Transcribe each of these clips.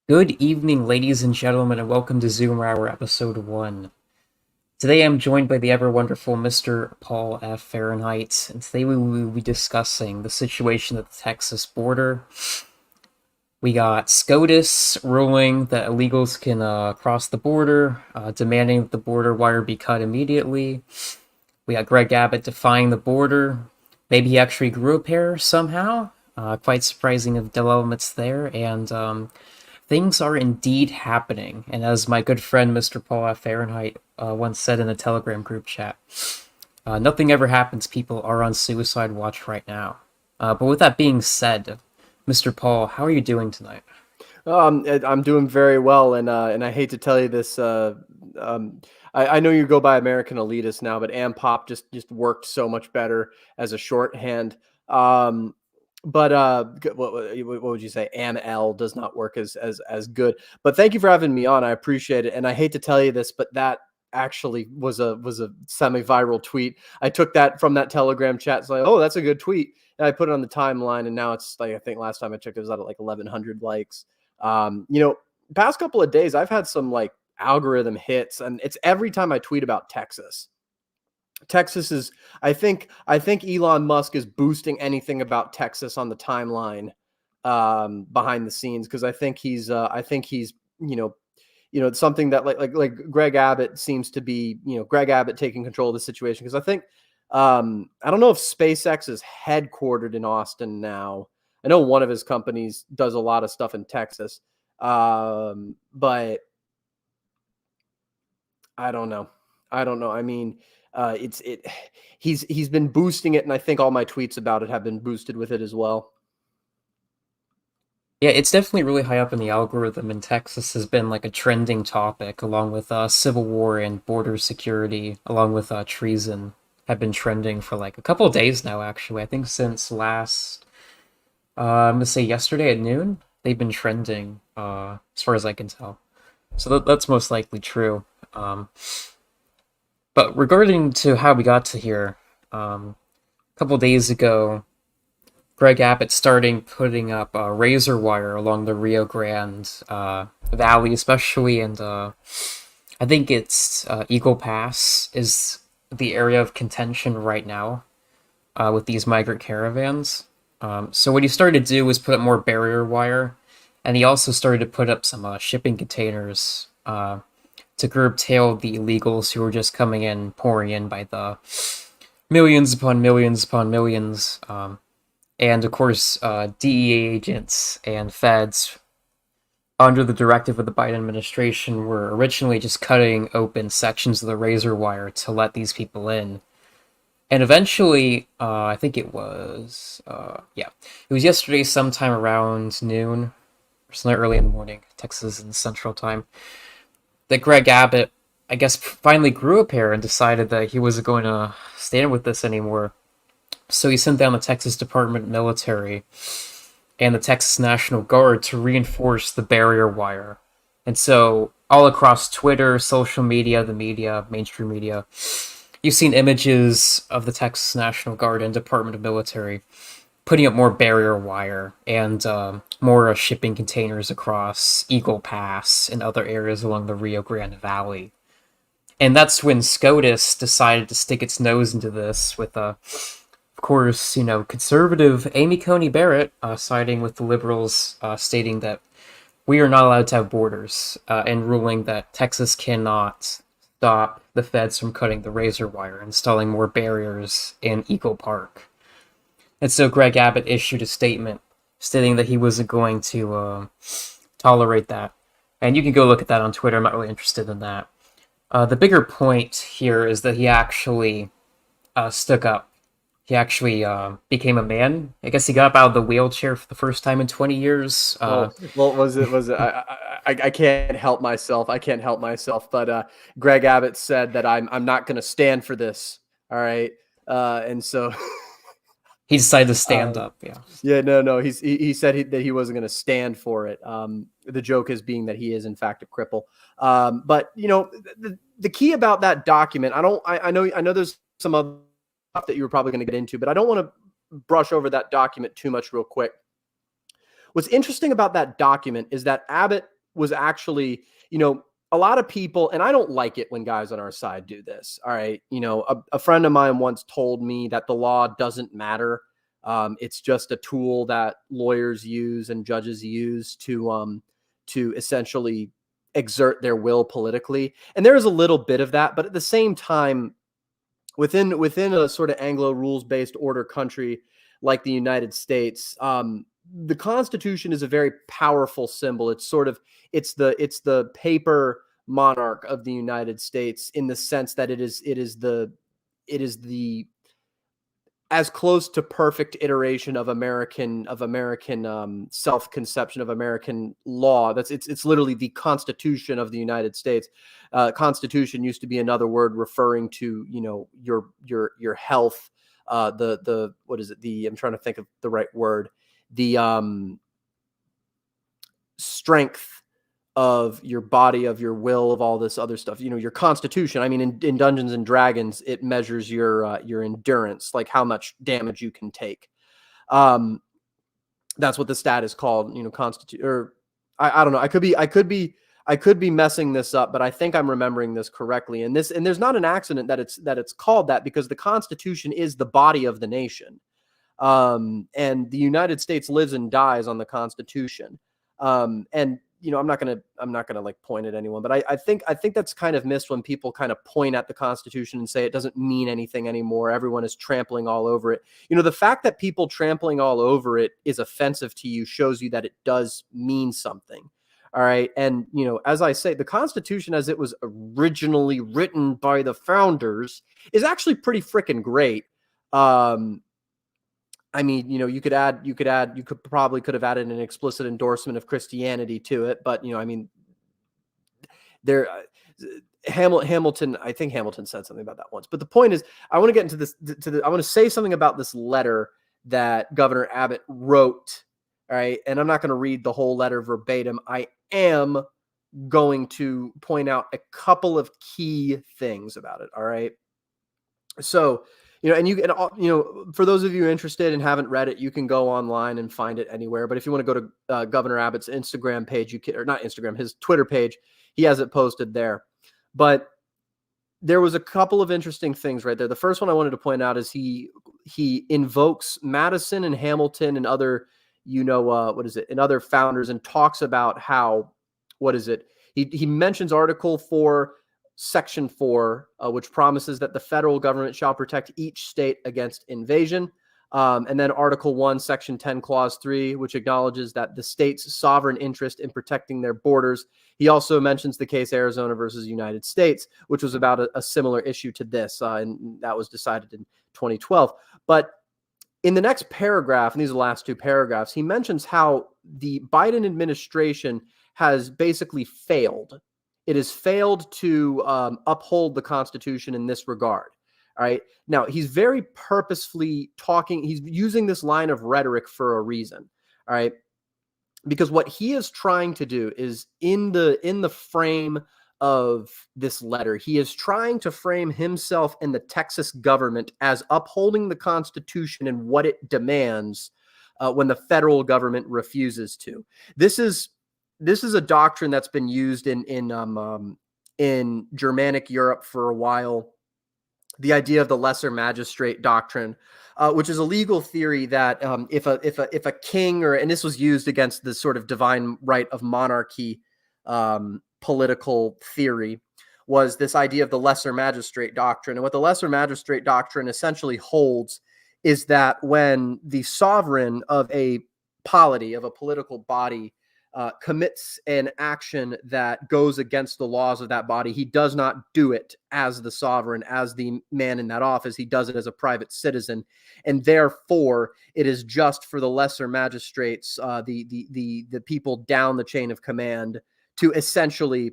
Good evening, ladies and gentlemen, and welcome to Zoom Hour episode 1. Today I'm joined by the ever wonderful Mr. Paul F. Fahrenheidt, and today we will be discussing the situation at the Texas border. We got SCOTUS ruling that illegals can cross the border, demanding that the border wire be cut immediately. We got Greg Abbott defying the border. Maybe he actually grew a pair somehow. Quite surprising of developments there, and things are indeed happening. And as my good friend Mr. Paul F. Fahrenheit once said in a Telegram group chat, nothing ever happens. People are on suicide watch right now. But with that being said, Mr. Paul, how are you doing tonight? I'm doing very well, and I hate to tell you this. I know you go by American Elitist now, but Pop just worked so much better as a shorthand. What would you say? L does not work as good. But thank you for having me on. I appreciate it, and I hate to tell you this, but that actually was a semi-viral tweet. I took that from that Telegram chat. It's like, oh, that's a good tweet. And I put it on the timeline, and now it's like, I think last time I checked, it was at like 1,100 likes. You know, past couple of days, I've had some like algorithm hits, and it's every time I tweet about Texas. Texas is, I think Elon Musk is boosting anything about Texas on the timeline behind the scenes, because I think he's it's something that like Greg Abbott seems to be, Greg Abbott taking control of the situation, because I think I don't know if SpaceX is headquartered in Austin now. I know one of his companies does a lot of stuff in Texas, but I don't know. I don't know. I mean, it's it. He's been boosting it, and I think all my tweets about it have been boosted with it as well. Yeah, it's definitely really high up in the algorithm, and Texas has been like a trending topic, along with civil war and border security, along with treason, have been trending for like a couple of days now, actually. I think since last, I'm gonna say yesterday at noon, they've been trending, as far as I can tell. So that's most likely true. Um, but regarding to how we got to here, a couple of days ago, Greg Abbott starting putting up razor wire along the Rio Grande Valley, especially, and I think it's Eagle Pass is the area of contention right now with these migrant caravans. So what he started to do was put up more barrier wire, and he also started to put up some shipping containers to curtail the illegals who were just coming in, pouring in by the millions upon millions upon millions. And of course, DEA agents and feds, under the directive of the Biden administration, were originally just cutting open sections of the razor wire to let these people in. And eventually, I think it was yesterday sometime around noon, or something early in the morning, Texas and Central Time, that Greg Abbott, I guess, finally grew a pair and decided that he wasn't going to stand with this anymore. So he sent down the Texas Department of Military and the Texas National Guard to reinforce the barrier wire. And so, all across Twitter, social media, the media, mainstream media, you've seen images of the Texas National Guard and Department of Military putting up more barrier wire and more shipping containers across Eagle Pass and other areas along the Rio Grande Valley. And that's when SCOTUS decided to stick its nose into this with of course, conservative Amy Coney Barrett siding with the liberals, stating that we are not allowed to have borders, and ruling that Texas cannot stop the feds from cutting the razor wire, installing more barriers in Eagle Park. And so Greg Abbott issued a statement stating that he wasn't going to tolerate that. And you can go look at that on Twitter. I'm not really interested in that. The bigger point here is that he actually stuck up. He actually became a man. I guess he got up out of the wheelchair for the first time in 20 years. Oh, well, was it? I can't help myself. I can't help myself. But Greg Abbott said that I'm not going to stand for this. All right, and so He decided to stand uh, up. Yeah. yeah, no. He said that he wasn't going to stand for it. The joke is being that he is in fact a cripple. But the key about that document, I know there's some other stuff that you were probably going to get into, but I don't want to brush over that document too much real quick. What's interesting about that document is that Abbott was actually, you know, a lot of people, and I don't like it when guys on our side do this. All right. You know, a friend of mine once told me that the law doesn't matter. It's just a tool that lawyers use and judges use to essentially exert their will politically. And there is a little bit of that, but at the same time, within a sort of Anglo rules based order country like the United States, the Constitution is a very powerful symbol. It's sort of it's the paper monarch of the United States, in the sense that it is the as close to perfect iteration of American self-conception of American law. It's literally the Constitution of the United States. Constitution used to be another word referring to, you know, your health. The what is it? I'm trying to think of the right word. The strength of your body, of your will, of all this other stuff. You know, your constitution. I mean, in Dungeons and Dragons, it measures your endurance, like how much damage you can take. That's what the stat is called. You know, or I don't know. I could be messing this up, but I think I'm remembering this correctly. And there's not an accident that it's called that, because the Constitution is the body of the nation. And the United States lives and dies on the Constitution. And you know, I'm not gonna like point at anyone, but I think that's kind of missed when people kind of point at the Constitution and say it doesn't mean anything anymore. Everyone is trampling all over it. You know, the fact that people trampling all over it is offensive to you shows you that it does mean something. All right. And, you know, as I say, the Constitution as it was originally written by the founders is actually pretty freaking great. I mean, you know, you could probably could have added an explicit endorsement of Christianity to it, but, you know, I mean, there, Hamilton, I think Hamilton said something about that once. But the point is, I want to get into this. I want to say something about this letter that Governor Abbott wrote. All right, and I'm not going to read the whole letter verbatim. I am going to point out a couple of key things about it. All right, so. You know, and you know, for those of you interested and haven't read it, you can go online and find it anywhere. But if you want to go to Governor Abbott's Instagram page, you can, or not Instagram, his Twitter page, he has it posted there. But there was a couple of interesting things right there. The first one I wanted to point out is he invokes Madison and Hamilton and other, you know, and other founders, and talks about how, he mentions Article 4. Section 4, which promises that the federal government shall protect each state against invasion. And then Article 1, Section 10, Clause 3, which acknowledges that the state's sovereign interest in protecting their borders. He also mentions the case Arizona versus United States, which was about a similar issue to this, and that was decided in 2012. But in the next paragraph, and these are the last two paragraphs, he mentions how the Biden administration has basically failed. It has failed to uphold the Constitution in this regard. All right. Now, he's very purposefully talking. He's using this line of rhetoric for a reason. All right. Because what he is trying to do is in the frame of this letter, he is trying to frame himself and the Texas government as upholding the Constitution and what it demands when the federal government refuses to. This is a doctrine that's been used in Germanic Europe for a while. The idea of the lesser magistrate doctrine, which is a legal theory that if a king, and this was used against the sort of divine right of monarchy political theory, was this idea of the lesser magistrate doctrine. And what the lesser magistrate doctrine essentially holds is that when the sovereign of a polity, of a political body, commits an action that goes against the laws of that body, he does not do it as the sovereign, as the man in that office. He does it as a private citizen, and therefore it is just for the lesser magistrates, the people down the chain of command, to essentially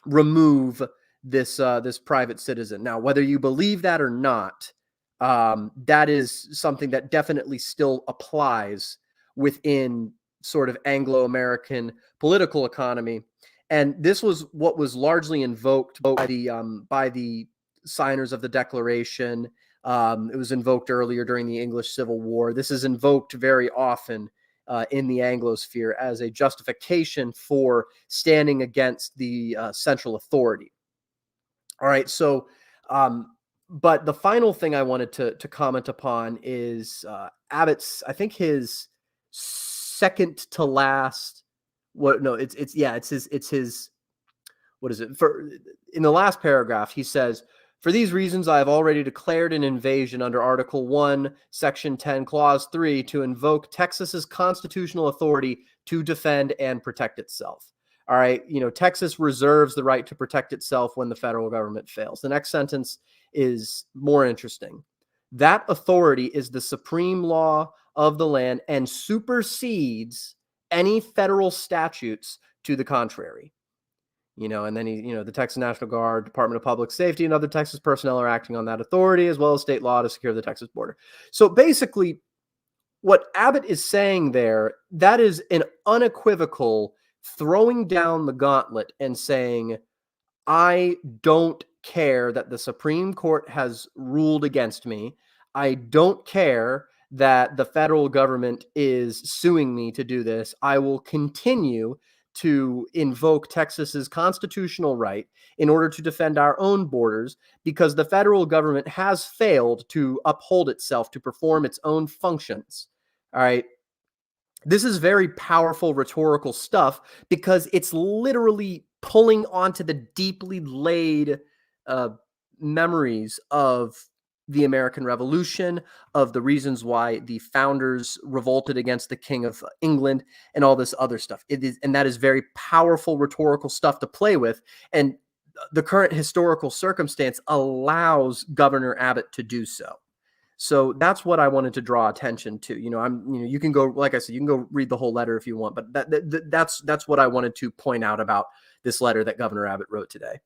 remove this private citizen. Now, whether you believe that or not, that is something that definitely still applies within sort of Anglo-American political economy. And this was what was largely invoked by the signers of the Declaration. It was invoked earlier during the English Civil War. This is invoked very often in the Anglosphere as a justification for standing against the central authority. All right, so but the final thing I wanted to comment upon is Abbott's, I think his second to last. What? No, it's his. What is it? For in the last paragraph, he says, "For these reasons, I have already declared an invasion under Article 1, Section 10, Clause 3 to invoke Texas's constitutional authority to defend and protect itself." All right, Texas reserves the right to protect itself when the federal government fails. The next sentence is more interesting. That authority is the supreme law of the land and supersedes any federal statutes to the contrary. And then the Texas National Guard, Department of Public Safety, and other Texas personnel are acting on that authority, as well as state law to secure the Texas border. So basically, what Abbott is saying there, that is an unequivocal throwing down the gauntlet and saying, I don't care that the Supreme Court has ruled against me. I don't care that the federal government is suing me to do this. I will continue to invoke Texas's constitutional right in order to defend our own borders because the federal government has failed to uphold itself, to perform its own functions. All right. This is very powerful rhetorical stuff because it's literally pulling onto the deeply laid memories of the American Revolution, of the reasons why the founders revolted against the King of England, and all this other stuff. And that is very powerful rhetorical stuff to play with. And the current historical circumstance allows Governor Abbott to do so. So that's what I wanted to draw attention to. You can go, like I said, you can go read the whole letter if you want, but that's what I wanted to point out about this letter that Governor Abbott wrote today.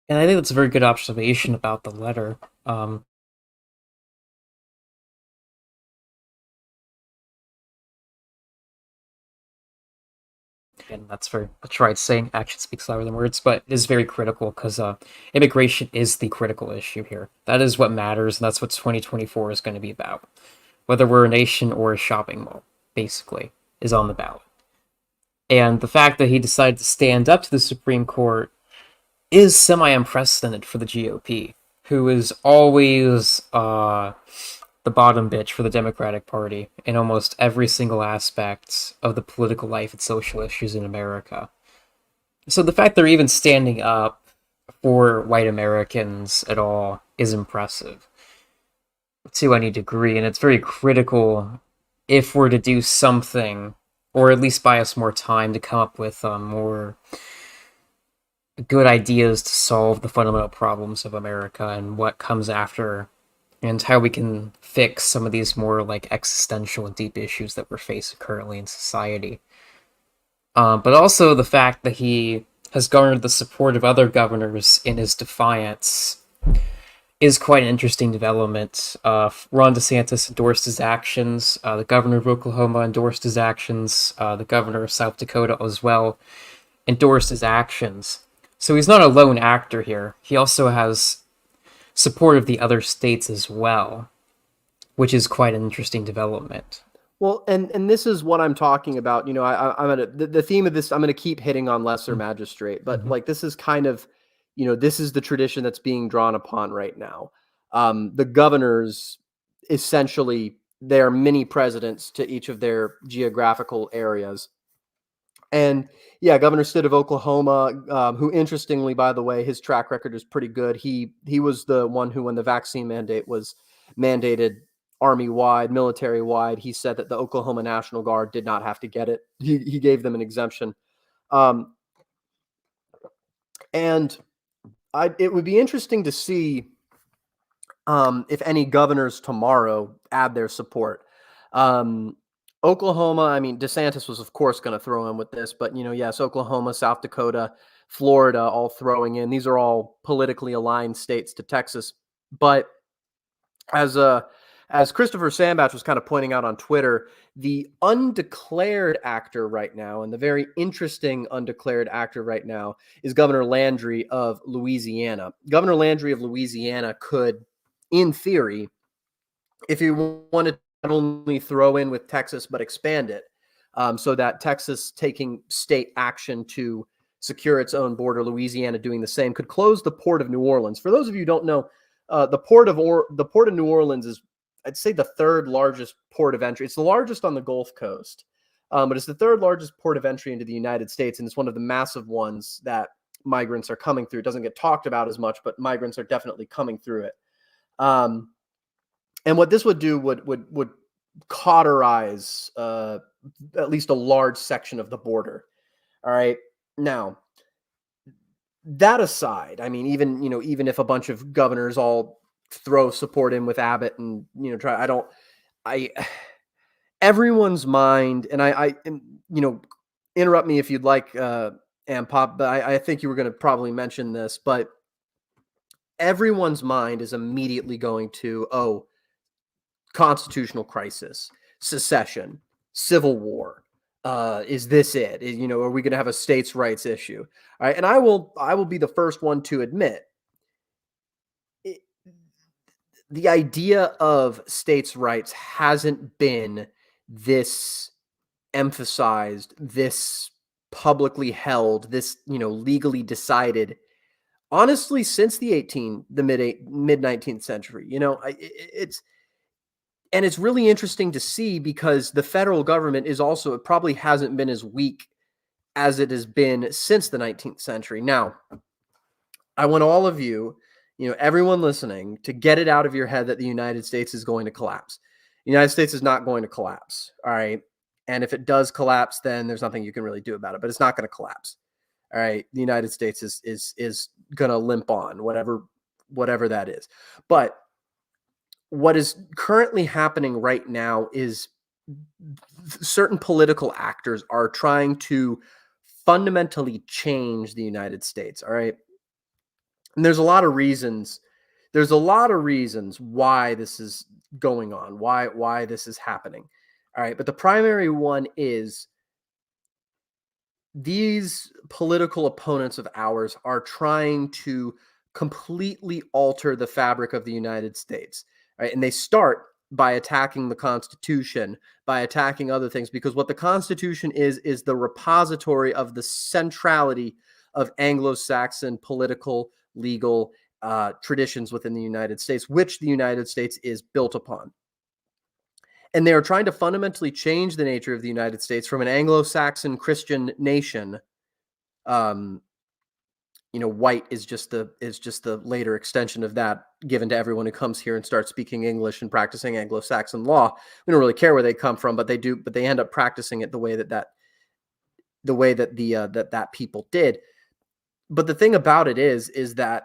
And I think that's a very good observation about the letter. And that's right, saying action speaks louder than words, but it is very critical because immigration is the critical issue here. That is what matters, and that's what 2024 is going to be about. Whether we're a nation or a shopping mall, basically, is on the ballot. And the fact that he decided to stand up to the Supreme Court is semi-unprecedented for the GOP, who is always the bottom bitch for the Democratic Party in almost every single aspect of the political life and social issues in America. So the fact they're even standing up for white Americans at all is impressive to any degree, and it's very critical if we're to do something, or at least buy us more time to come up with more good ideas to solve the fundamental problems of America and what comes after, and how we can fix some of these more existential and deep issues that we're facing currently in society. But also the fact that he has garnered the support of other governors in his defiance is quite an interesting development. Ron DeSantis endorsed his actions. The governor of Oklahoma endorsed his actions. The governor of South Dakota as well endorsed his actions. So he's not a lone actor here. He also has support of the other states as well, which is quite an interesting development. Well, and this is what I'm talking about. I'm gonna the theme of this. I'm gonna keep hitting on lesser magistrate, but this is kind of, this is the tradition that's being drawn upon right now. The governors essentially, they're mini presidents to each of their geographical areas. And yeah, Governor Stitt of Oklahoma, who interestingly, by the way, his track record is pretty good. He was the one who, when the vaccine mandate was mandated Army-wide, military-wide, he said that the Oklahoma National Guard did not have to get it. He gave them an exemption. And it would be interesting to see if any governors tomorrow add their support. Oklahoma, I mean, DeSantis was, of course, going to throw in with this, but, yes, Oklahoma, South Dakota, Florida, all throwing in. These are all politically aligned states to Texas. But as Christopher Sambach was kind of pointing out on Twitter, the undeclared actor right now, and the very interesting undeclared actor right now, is Governor Landry of Louisiana. Governor Landry of Louisiana could, in theory, if he wanted only throw in with Texas, but expand it, so that Texas taking state action to secure its own border, Louisiana doing the same, could close the port of New Orleans. For those of you who don't know, the port of New Orleans is, I'd say, the third largest port of entry. It's the largest on the Gulf Coast, but it's the third largest port of entry into the United States, and it's one of the massive ones that migrants are coming through. It doesn't get talked about as much, but migrants are definitely coming through it. And what this would do would cauterize at least a large section of the border. All right. Now, that aside, I mean, even if a bunch of governors all throw support in with Abbott and everyone's mind, and interrupt me if you'd like, Pop, but I think you were going to probably mention this, but everyone's mind is immediately going to, constitutional crisis, secession, civil war. Is this it? Are we going to have a states' rights issue? All right, and I will be the first one to admit the idea of states' rights hasn't been this emphasized, this publicly held, this legally decided, honestly, since the mid 19th century. It's really interesting to see, because the federal government is also, it probably hasn't been as weak as it has been since the 19th century. Now, I want all of you, everyone listening, to get it out of your head that the United States is going to collapse. The United States is not going to collapse. All right. And if it does collapse, then there's nothing you can really do about it, but it's not going to collapse. All right. The United States is going to limp on, whatever that is. But what is currently happening right now is certain political actors are trying to fundamentally change the United States. All right. And there's a lot of reasons. There's a lot of reasons why this is going on, why this is happening. All right. But the primary one is these political opponents of ours are trying to completely alter the fabric of the United States. Right? And they start by attacking the Constitution, by attacking other things, because what the Constitution is the repository of the centrality of Anglo-Saxon political, legal traditions within the United States, which the United States is built upon. And they are trying to fundamentally change the nature of the United States from an Anglo-Saxon Christian nation. White is just the later extension of that, given to everyone who comes here and starts speaking English and practicing Anglo-Saxon law. We don't really care where they come from, but they do. But they end up practicing it the way that people did. But the thing about it is that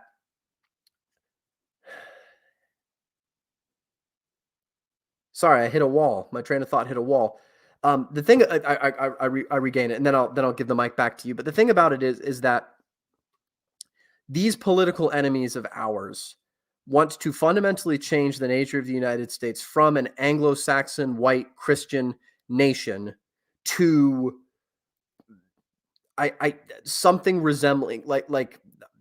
sorry, I hit a wall. My train of thought hit a wall. The thing I regain it, and then I'll give the mic back to you. But the thing about it is that these political enemies of ours want to fundamentally change the nature of the United States from an Anglo-Saxon white Christian nation to something resembling like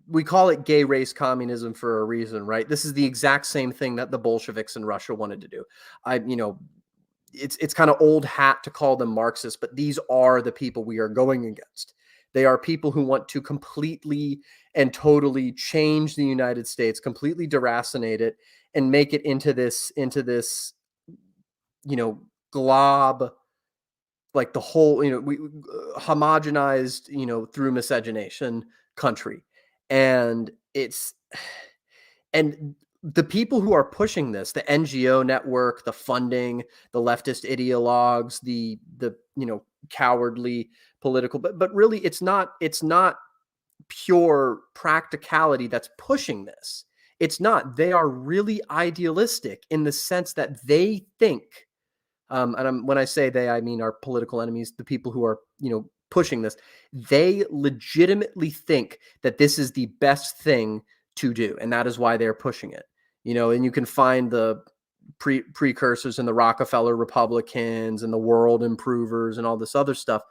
we call it gay race communism for a reason, right? This is the exact same thing that the Bolsheviks in Russia wanted to do. It's kind of old hat to call them Marxists, but these are the people we are going against. They are people who want to completely and totally change the United States, completely deracinate it, and make it into this, glob, like the whole, we homogenized, through miscegenation country. And the people who are pushing this, the NGO network, the funding, the leftist ideologues, the cowardly political, but really it's not pure practicality that's pushing this. It's not. They are really idealistic in the sense that they think, when I say they, I mean our political enemies, the people who are, pushing this, they legitimately think that this is the best thing to do. And that is why they're pushing it, and you can find the precursors in the Rockefeller Republicans and the World Improvers and all this other stuff.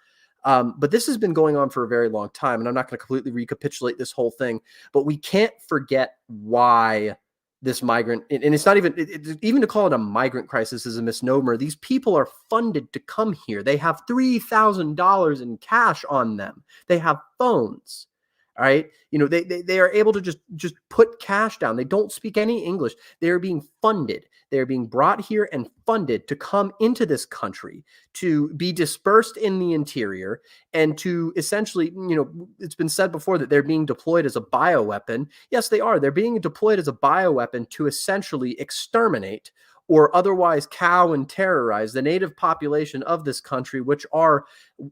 But this has been going on for a very long time, and I'm not going to completely recapitulate this whole thing, but we can't forget why this migrant, and it's not even even to call it a migrant crisis is a misnomer. These people are funded to come here. They have $3,000 in cash on them. They have phones. All right, they are able to just put cash down. They don't speak any English. They are being funded. They are being brought here and funded to come into this country, to be dispersed in the interior, and to essentially, it's been said before that they're being deployed as a bioweapon. Yes, they are. They're being deployed as a bioweapon to essentially exterminate or otherwise cow and terrorize the native population of this country, which are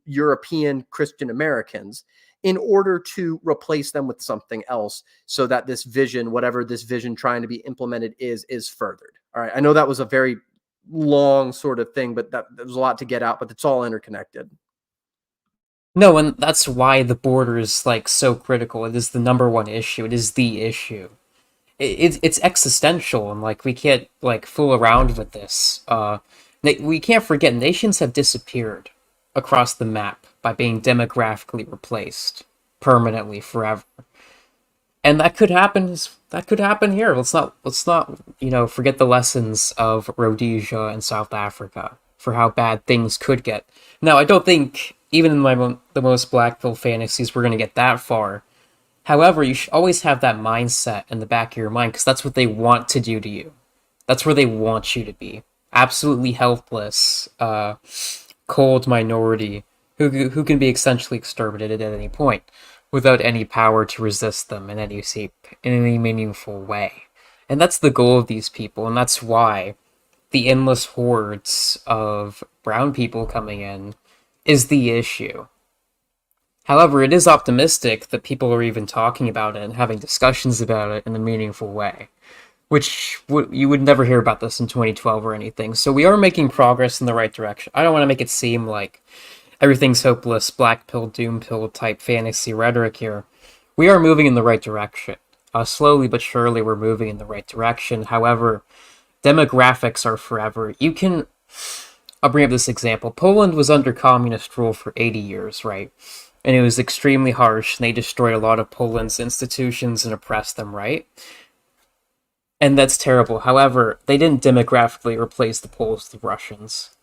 European Christian Americans, in order to replace them with something else so that this vision, whatever this vision trying to be implemented is furthered. All right. I know that was a very long sort of thing, but that was a lot to get out, but it's all interconnected. No, and that's why the border is like so critical. It is the number one issue. It is the issue. It's existential, and like we can't like fool around with this. We can't forget nations have disappeared across the map by being demographically replaced permanently forever. And that could happen. That could happen here. Let's not forget the lessons of Rhodesia and South Africa for how bad things could get. Now, I don't think even in the most black pill fantasies we're going to get that far. However, you should always have that mindset in the back of your mind, because that's what they want to do to you. That's where they want you to be. Absolutely helpless, cold minority who can be essentially exterminated at any point without any power to resist them in any meaningful way. And that's the goal of these people, and that's why the endless hordes of brown people coming in is the issue. However, it is optimistic that people are even talking about it and having discussions about it in a meaningful way, which you would never hear about this in 2012 or anything. So we are making progress in the right direction. I don't want to make it seem like everything's hopeless, black pill, doom pill type fantasy rhetoric here. We are moving in the right direction. Slowly but surely we're moving in the right direction. However, demographics are forever. I'll bring up this example. Poland was under communist rule for 80 years, right? And it was extremely harsh, and they destroyed a lot of Poland's institutions and oppressed them, right? And that's terrible. However, they didn't demographically replace the Poles with the Russians.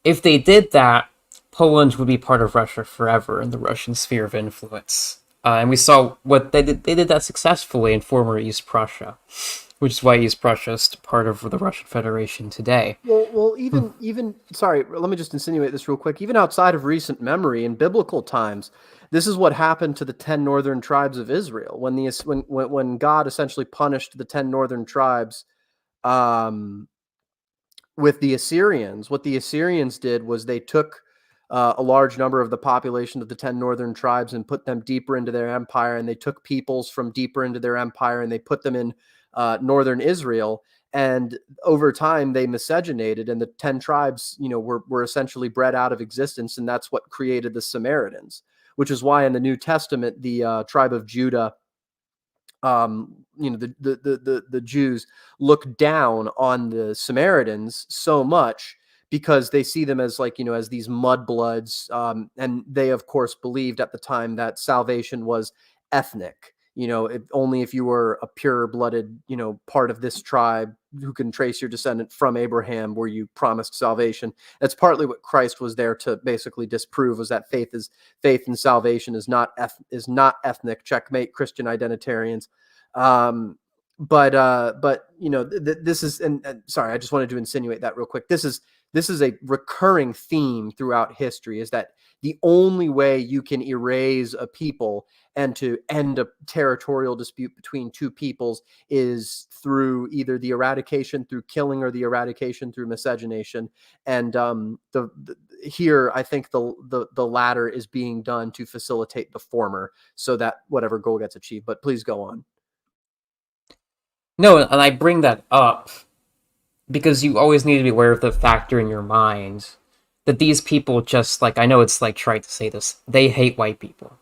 If they did that, Poland would be part of Russia forever in the Russian sphere of influence. And we saw what they did. They did that successfully in former East Prussia, which is why East Prussia is part of the Russian Federation today. Well, even sorry, let me just insinuate this real quick. Even outside of recent memory, in biblical times, this is what happened to the 10 northern tribes of Israel when God essentially punished the 10 northern tribes with the Assyrians. What the Assyrians did was they took a large number of the population of the 10 northern tribes and put them deeper into their empire, and they took peoples from deeper into their empire and they put them in northern Israel. And over time they miscegenated, and the 10 tribes, were essentially bred out of existence. And that's what created the Samaritans, which is why in the New Testament, the tribe of Judah, the Jews look down on the Samaritans so much because they see them as as these mudbloods. And they, of course, believed at the time that salvation was ethnic. Only if you were a pure-blooded, part of this tribe who can trace your descendant from Abraham were you promised salvation. That's partly what Christ was there to basically disprove, was that faith and salvation is not ethnic. Checkmate, Christian identitarians. This is, and sorry, I just wanted to insinuate that real quick. This is a recurring theme throughout history, is that the only way you can erase a people and to end a territorial dispute between two peoples is through either the eradication through killing or the eradication through miscegenation. And here, I think the latter is being done to facilitate the former, so that whatever goal gets achieved. But please go on. No, and I bring that up because you always need to be aware of the factor in your mind that these people just, I know it's trite to say this, they hate white people.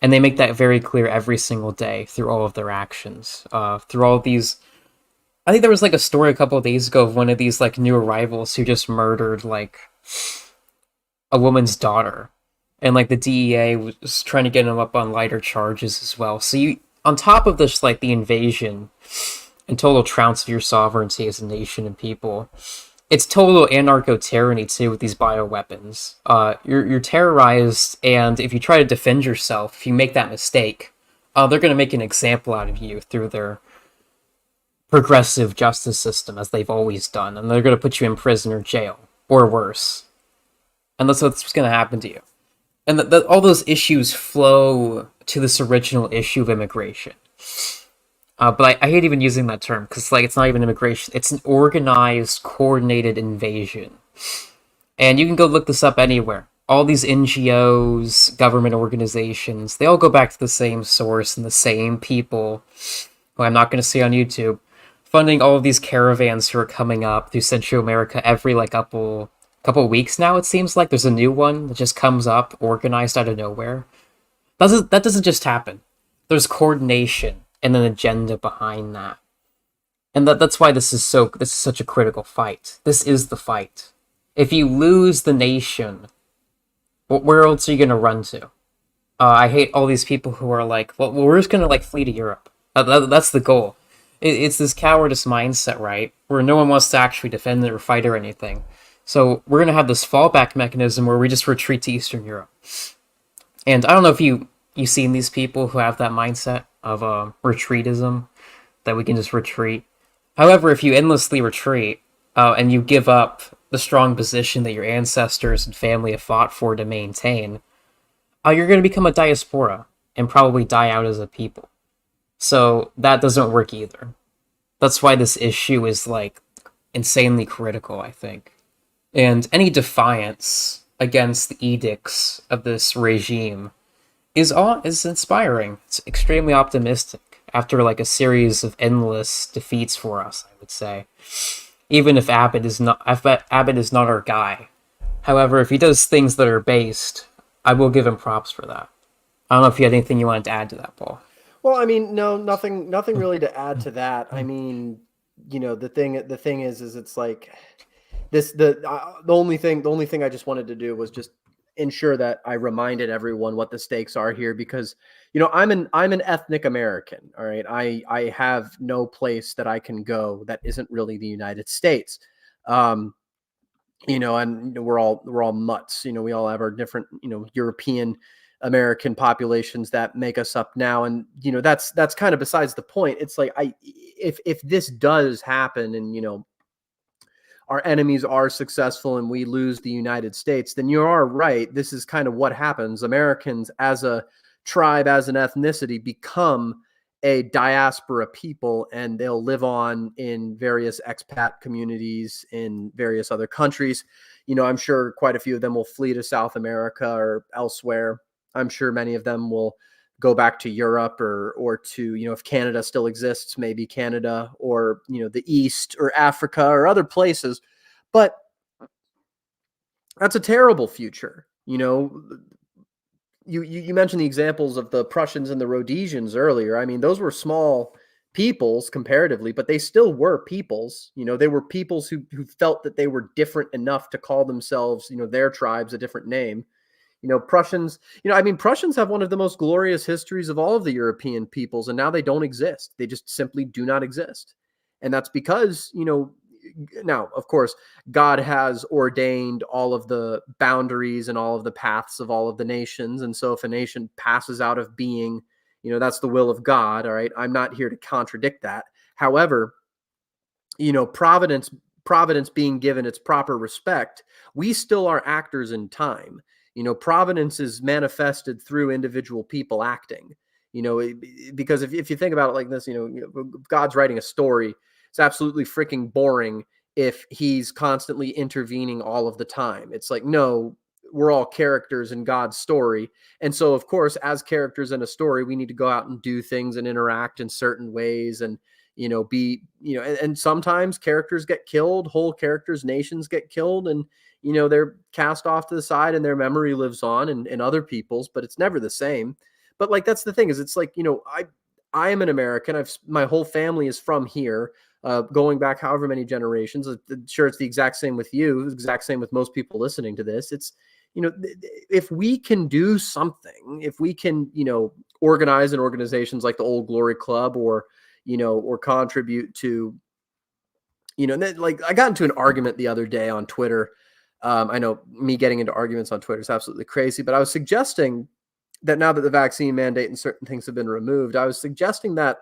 And they make that very clear every single day through all of their actions. Through all these, I think there was a story a couple of days ago of one of these new arrivals who just murdered a woman's daughter. And the DEA was trying to get him up on lighter charges as well. So on top of this, the invasion and total trounce of your sovereignty as a nation and people. It's total anarcho-tyranny too with these bioweapons. You're terrorized, and if you try to defend yourself, if you make that mistake, they're going to make an example out of you through their progressive justice system, as they've always done, and they're going to put you in prison or jail, or worse. And that's what's going to happen to you. And all those issues flow to this original issue of immigration. But I hate even using that term, because like it's not even immigration; it's an organized, coordinated invasion. And you can go look this up anywhere. All these NGOs, government organizations, they all go back to the same source and the same people, who I'm not going to say on YouTube, funding all of these caravans who are coming up through Central America every like couple weeks now. It seems like there's a new one that just comes up, organized out of nowhere. That doesn't just happen. There's coordination and an agenda behind that, and that's why this is such a critical fight. This is the fight. If you lose the nation, where else are you going to run to? I hate all these people who are like, well, we're just going to like flee to Europe. That's the goal. It's this cowardice mindset, right? Where no one wants to actually defend or fight or anything. So we're going to have this fallback mechanism where we just retreat to Eastern Europe. And I don't know if you've seen these people who have that mindset of retreatism, that we can just retreat. However, if you endlessly retreat and you give up the strong position that your ancestors and family have fought for to maintain, you're going to become a diaspora and probably die out as a people. So that doesn't work either. That's why this issue is like insanely critical, I think. And any defiance against the edicts of this regime is inspiring. It's extremely optimistic after like a series of endless defeats for us, I would say. Even if Abbott is not our guy. However, if he does things that are based, I will give him props for that. I don't know if you had anything you wanted to add to that, Paul. Well, I mean, no, nothing really to add to that. I mean, the thing is it's like this, the only thing I just wanted to do was just ensure that I reminded everyone what the stakes are here, because, I'm an ethnic American. All right. I have no place that I can go that isn't really the United States. And we're all mutts, we all have our different, European American populations that make us up now. And, that's kind of besides the point. It's like, if this does happen and, our enemies are successful and we lose the United States, then you are right. This is kind of what happens. Americans as a tribe, as an ethnicity, become a diaspora people, and they'll live on in various expat communities in various other countries. I'm sure quite a few of them will flee to South America or elsewhere. I'm sure many of them will go back to Europe or to, if Canada still exists, maybe Canada or, the East or Africa or other places. But that's a terrible future. You mentioned the examples of the Prussians and the Rhodesians earlier. I mean, those were small peoples comparatively, but they still were peoples. They were peoples who felt that they were different enough to call themselves, their tribes a different name. Prussians, Prussians have one of the most glorious histories of all of the European peoples, and now they don't exist. They just simply do not exist. And that's because, now, of course, God has ordained all of the boundaries and all of the paths of all of the nations. And so if a nation passes out of being, that's the will of God. All right. I'm not here to contradict that. However, providence being given its proper respect, we still are actors in time. Providence is manifested through individual people acting, because if you think about it like this, God's writing a story. It's absolutely freaking boring if he's constantly intervening all of the time. It's like, no, we're all characters in God's story. And so, of course, as characters in a story, we need to go out and do things and interact in certain ways and, and sometimes characters get killed, whole characters, nations get killed, and, they're cast off to the side and their memory lives on in other people's, but it's never the same. But like, that's the thing is, it's like, I am an American. My whole family is from here, going back however many generations. Sure, it's the exact same with you, the exact same with most people listening to this. It's, if we can do something, if we can, organize in organizations like the Old Glory Club or, or contribute to, then, like, I got into an argument the other day on Twitter. I know me getting into arguments on Twitter is absolutely crazy, but I was suggesting that now that the vaccine mandate and certain things have been removed, I was suggesting that,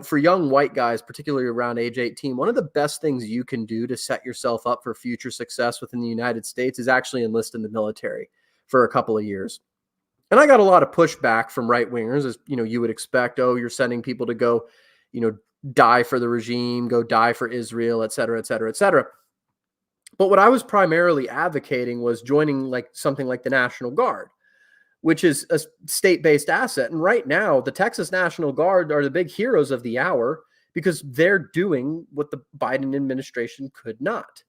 for young white guys, particularly around age 18, one of the best things you can do to set yourself up for future success within the United States is actually enlist in the military for a couple of years. And I got a lot of pushback from right wingers, as you would expect. Oh, you're sending people to go, die for the regime, go die for Israel, et cetera, et cetera, et cetera. But what I was primarily advocating was joining like something like the National Guard, which is a state-based asset. And right now, the Texas National Guard are the big heroes of the hour because they're doing what the Biden administration could not.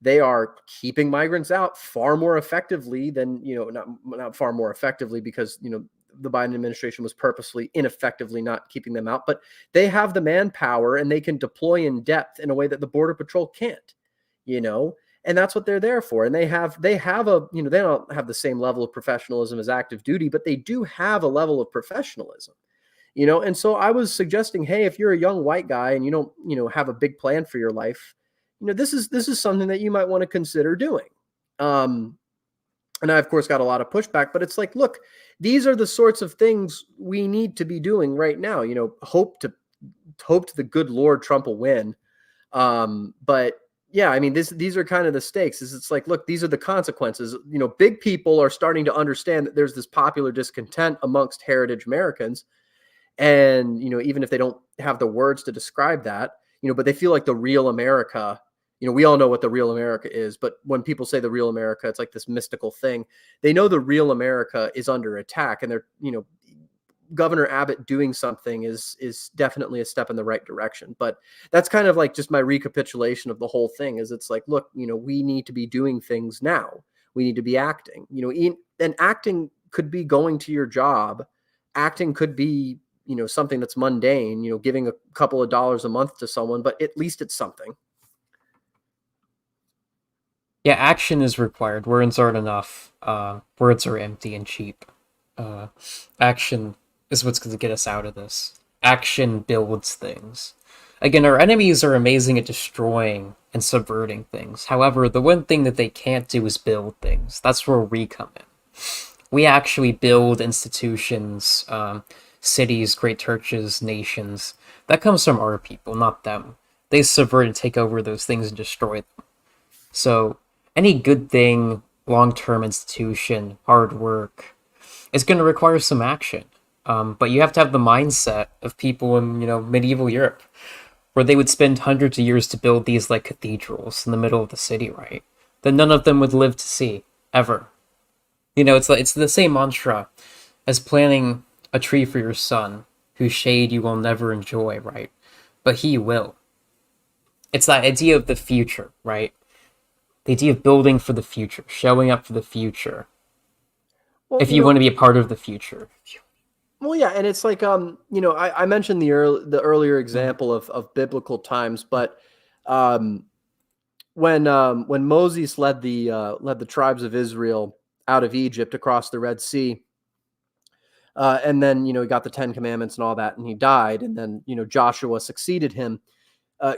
They are keeping migrants out far more effectively than, not far more effectively because, the Biden administration was purposely ineffectively not keeping them out, but they have the manpower and they can deploy in depth in a way that the Border Patrol can't, and that's what they're there for. And they have a, they don't have the same level of professionalism as active duty, but they do have a level of professionalism, and so I was suggesting, hey, if you're a young white guy and you don't, have a big plan for your life, this is something that you might want to consider doing. And I, of course, got a lot of pushback, but it's like, look, these are the sorts of things we need to be doing right now. Hope to the good Lord Trump will win. But yeah, I mean, these are kind of the stakes. It's like, look, these are the consequences. Big people are starting to understand that there's this popular discontent amongst heritage Americans. And, even if they don't have the words to describe that, but they feel like the real America, we all know what the real America is, but when people say the real America, it's like this mystical thing. They know the real America is under attack, and they're, Governor Abbott doing something is definitely a step in the right direction. But that's kind of like just my recapitulation of the whole thing is it's like, look, we need to be doing things now. We need to be acting, and acting could be going to your job. Acting could be, something that's mundane, giving a couple of dollars a month to someone, but at least it's something. Yeah, action is required. Words aren't enough. Words are empty and cheap. Action is what's going to get us out of this. Action builds things. Again, our enemies are amazing at destroying and subverting things. However, the one thing that they can't do is build things. That's where we come in. We actually build institutions, cities, great churches, nations. That comes from our people, not them. They subvert and take over those things and destroy them. So any good thing, long-term institution, hard work, it's going to require some action. But you have to have the mindset of people in, medieval Europe, where they would spend hundreds of years to build these like cathedrals in the middle of the city, right? That none of them would live to see ever. It's the same mantra as planting a tree for your son, whose shade you will never enjoy, right? But he will. It's that idea of the future, right? The idea of building for the future, showing up for the future. Well, if you want to be a part of the future. Well, yeah, and it's like, I mentioned the earlier example of biblical times, but when Moses led the tribes of Israel out of Egypt across the Red Sea, and then he got the 10 Commandments and all that, and he died, and then Joshua succeeded him.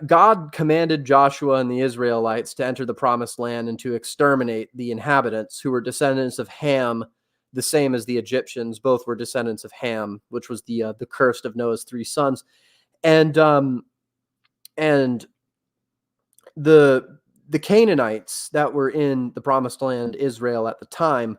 God commanded Joshua and the Israelites to enter the Promised Land and to exterminate the inhabitants who were descendants of Ham, the same as the Egyptians. Both were descendants of Ham, which was the cursed of Noah's 3 sons, and the Canaanites that were in the Promised Land, Israel at the time,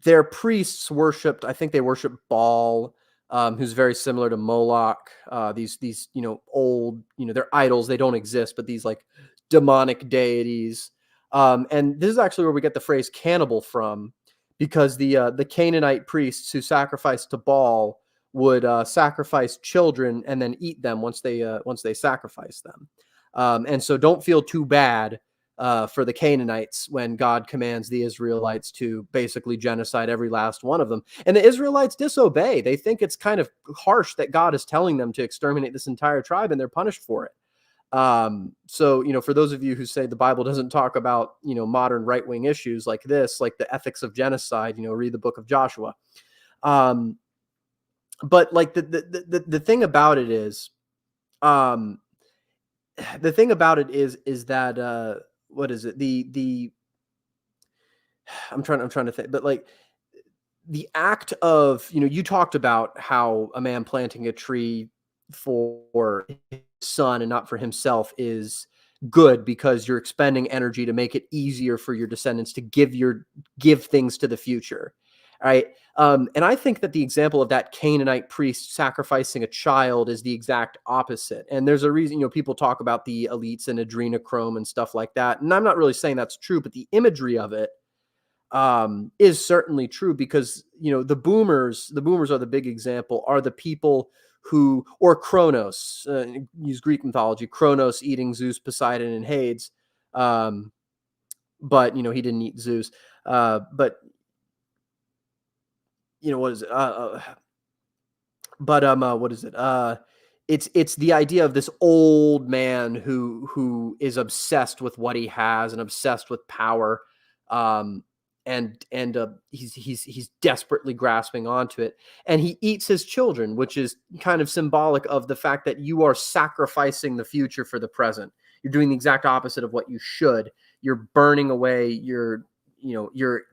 their priests worshipped. I think they worshipped Baal, who's very similar to Moloch. These old, they're idols. They don't exist, but these like demonic deities. And this is actually where we get the phrase cannibal from, because the Canaanite priests who sacrificed to Baal would sacrifice children and then eat them once they sacrificed them. And so don't feel too bad for the Canaanites when God commands the Israelites to basically genocide every last one of them. And the Israelites disobey. They think it's kind of harsh that God is telling them to exterminate this entire tribe, and they're punished for it. So, for those of you who say the Bible doesn't talk about, modern right-wing issues like this, like the ethics of genocide, read the book of Joshua. but like the thing about it is, um, the thing about it is that what is it? The I'm trying to think, but like the act of, you talked about how a man planting a tree for his son and not for himself is good because you're expending energy to make it easier for your descendants to give things to the future, right? And I think that the example of that Canaanite priest sacrificing a child is the exact opposite. And there's a reason, people talk about the elites and adrenochrome and stuff like that, and I'm not really saying that's true, but the imagery of it is certainly true, because the boomers are the big example, are the people who, or Kronos, use Greek mythology, Kronos eating Zeus, Poseidon, and Hades, but he didn't eat Zeus, but what is it? What is it? It's the idea of this old man who is obsessed with what he has and obsessed with power, um, and he's desperately grasping onto it, and he eats his children, which is kind of symbolic of the fact that you are sacrificing the future for the present. You're doing the exact opposite of what you should. You're burning away the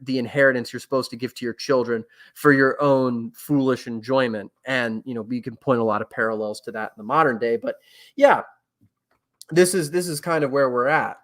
inheritance you're supposed to give to your children for your own foolish enjoyment. And you can point a lot of parallels to that in the modern day, but yeah, this is kind of where we're at.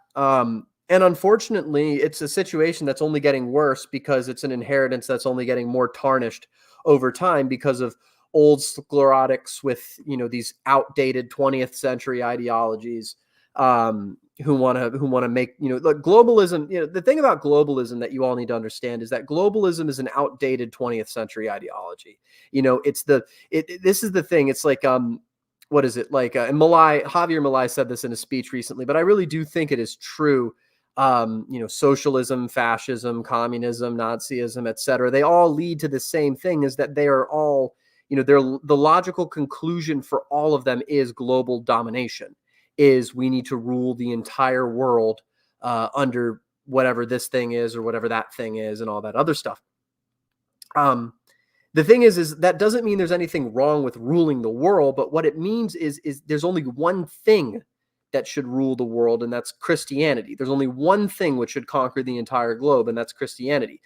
And unfortunately, it's a situation that's only getting worse because it's an inheritance that's only getting more tarnished over time because of old sclerotics with these outdated 20th century ideologies, who want to make like globalism. The thing about globalism that you all need to understand is that globalism is an outdated 20th century ideology. This is the thing. It's like what is it like? And Javier Milei said this in a speech recently, but I really do think it is true. Socialism, fascism, communism, Nazism, etc. They all lead to the same thing: is that they are all, the logical conclusion for all of them is global domination. Is we need to rule the entire world under whatever this thing is or whatever that thing is and all that other stuff. The thing is that doesn't mean there's anything wrong with ruling the world, but what it means is there's only one thing that should rule the world, and that's Christianity. There's only one thing which should conquer the entire globe, and that's Christianity.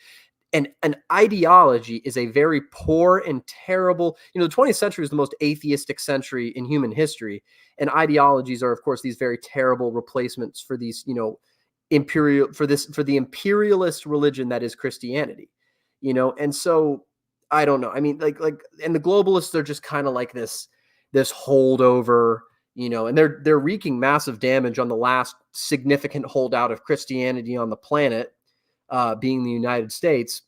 And an ideology is a very poor and terrible, the 20th century is the most atheistic century in human history. And ideologies are, of course, these very terrible replacements for these, for the imperialist religion that is Christianity, and so I don't know. I mean, and the globalists are just kind of like this holdover, and they're wreaking massive damage on the last significant holdout of Christianity on the planet, being the United States,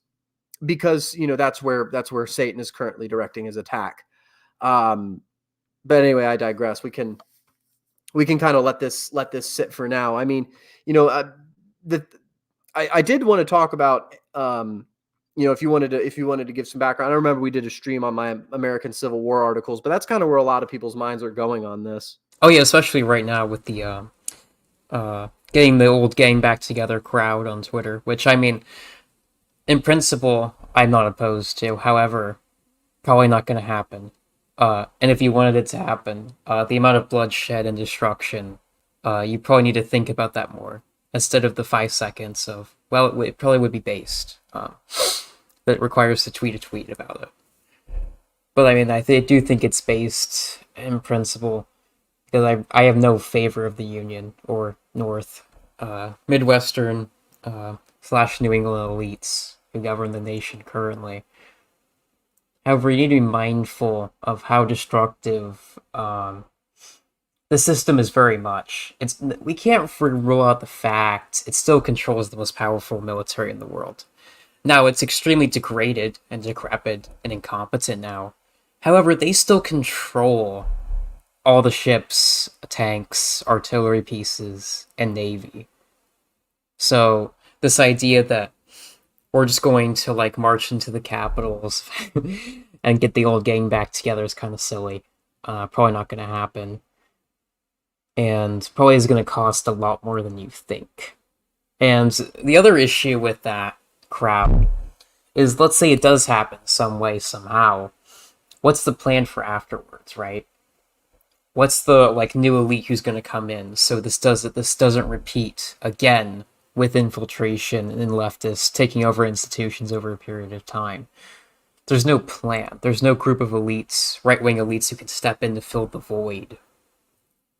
because that's where Satan is currently directing his attack. But anyway, I digress. We can kind of let this sit for now. I mean, I did want to talk about if you wanted to give some background. I remember we did a stream on my American Civil War articles, but that's kind of where a lot of people's minds are going on this. Oh yeah, especially right now with the getting the old gang back together crowd on Twitter, which, I mean, in principle, I'm not opposed to. However, probably not going to happen. And if you wanted it to happen, the amount of bloodshed and destruction, you probably need to think about that more instead of the 5 seconds of, well, it probably would be based. That requires to tweet a tweet about it. But I mean, I do think it's based in principle, because I have no favor of the Union or North, Midwestern / New England elites who govern the nation currently. However, you need to be mindful of how destructive the system is very much. We can't rule out the fact it still controls the most powerful military in the world. Now, it's extremely degraded and decrepit and incompetent now. However, they still control all the ships, tanks, artillery pieces, and navy. So, this idea that we're just going to, march into the capitals and get the old gang back together is kind of silly. Probably not going to happen. And probably is going to cost a lot more than you think. And the other issue with that crowd is, let's say it does happen some way, somehow. what's the plan for afterwards, right? What's the like new elite who's going to come in so this doesn't repeat again with infiltration and leftists taking over institutions over a period of time. There's no plan. There's no group of elites, right-wing elites who can step in to fill the void.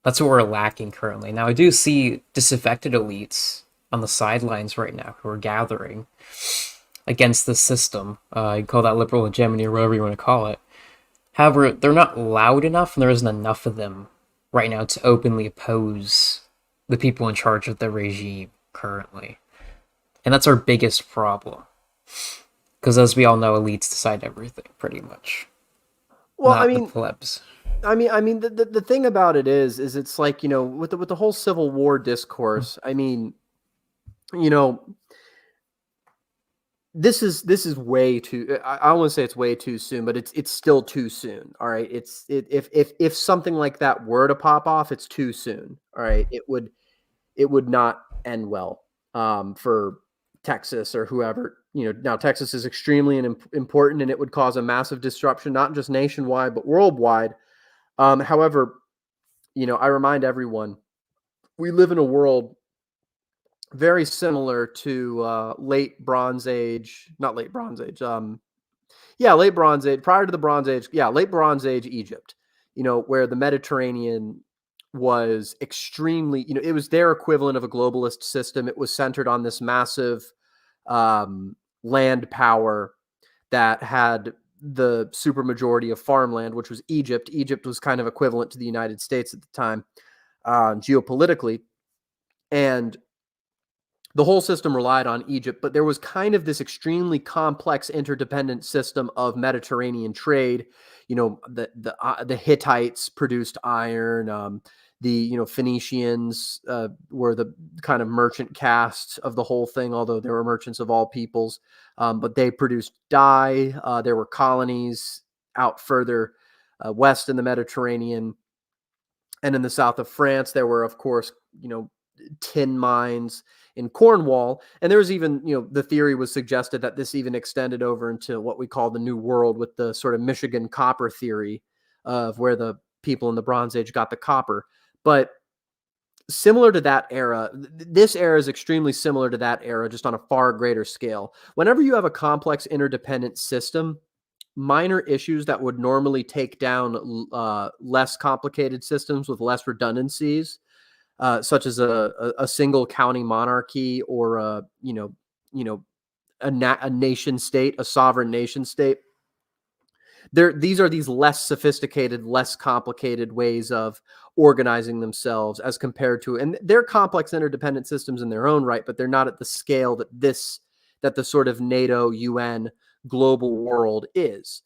That's what we're lacking currently. Now I do see disaffected elites on the sidelines right now who are gathering against the system. You call that liberal hegemony or whatever you want to call it. However, they're not loud enough, and there isn't enough of them right now to openly oppose the people in charge of the regime currently. And that's our biggest problem. Because as we all know, elites decide everything, pretty much. Well, I Not the mean, plebs. the thing about it is it's like, you know, with the whole Civil War discourse. I mean, you know, this is way too. I don't want to say it's way too soon, but it's still too soon. All right, if something like that were to pop off, it's too soon. All right, it would not end well for Texas or whoever. You know, now Texas is extremely important, and it would cause a massive disruption, not just nationwide but worldwide. However, you know, I remind everyone we live in a world very similar to late Bronze Age, not late Bronze Age. Yeah, late Bronze Age, prior to the Bronze Age. Yeah, late Bronze Age Egypt. You know, where the Mediterranean was extremely, you know, it was their equivalent of a globalist system. It was centered on this massive land power that had the supermajority of farmland, which was Egypt. Egypt was kind of equivalent to the United States at the time, geopolitically. And the whole system relied on Egypt, but there was kind of this extremely complex interdependent system of Mediterranean trade. You know, the Hittites produced iron. The, you know, Phoenicians were the kind of merchant caste of the whole thing, although there were merchants of all peoples. But they produced dye. There were colonies out further west in the Mediterranean, and in the south of France, there were, of course, you know, tin mines in Cornwall. And there was even, you know, the theory was suggested that this even extended over into what we call the New World, with the sort of Michigan copper theory of where the people in the Bronze Age got the copper. But similar to that era, this era is extremely similar to that era, just on a far greater scale. Whenever you have a complex interdependent system, minor issues that would normally take down less complicated systems with less redundancies, such as a single county monarchy, or a nation state, a sovereign nation state. These are these less sophisticated, less complicated ways of organizing themselves as compared to, and they're complex interdependent systems in their own right, but they're not at the scale that the sort of NATO, UN, global world is.